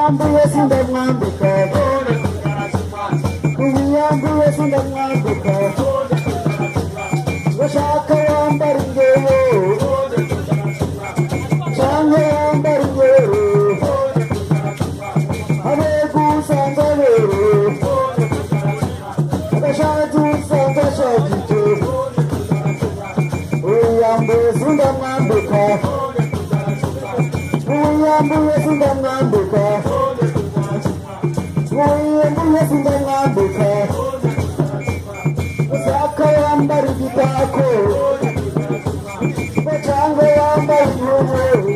uyambuye sindamwambika uyambuye sindamwambika bashaka yambara ingero cyangwa yambara ingero abego usanga bero abashaka usanga shagito uyambuye sindamwambika uyambuye sindamwambika uyambuye sindamwambika usaka yambara igitako cyangwa yambara inkuru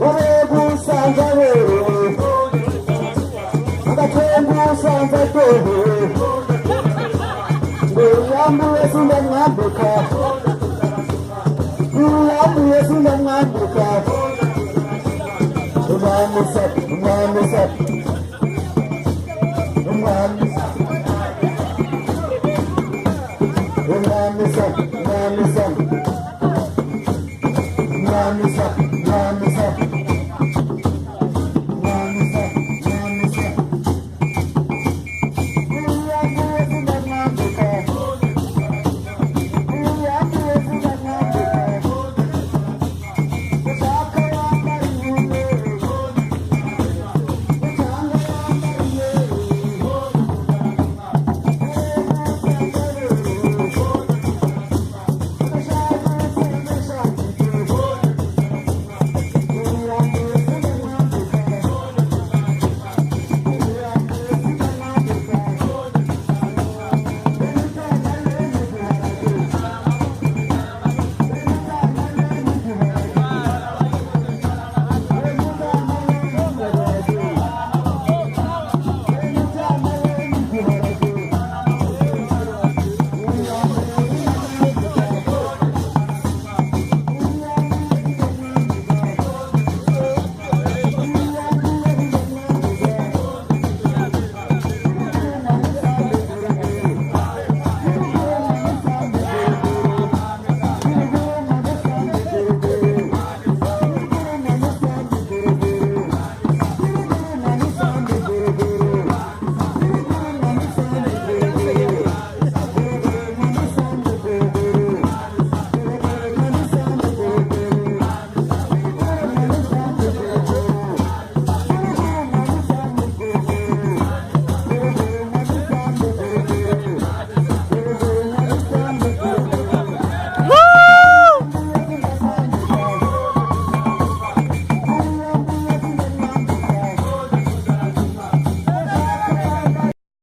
urego usanga rero agatembu usanga ryohe uyambuye sindamwambika uyambuye sindamwambika umwami sapi umwami sapi umwami sapi umwami sapi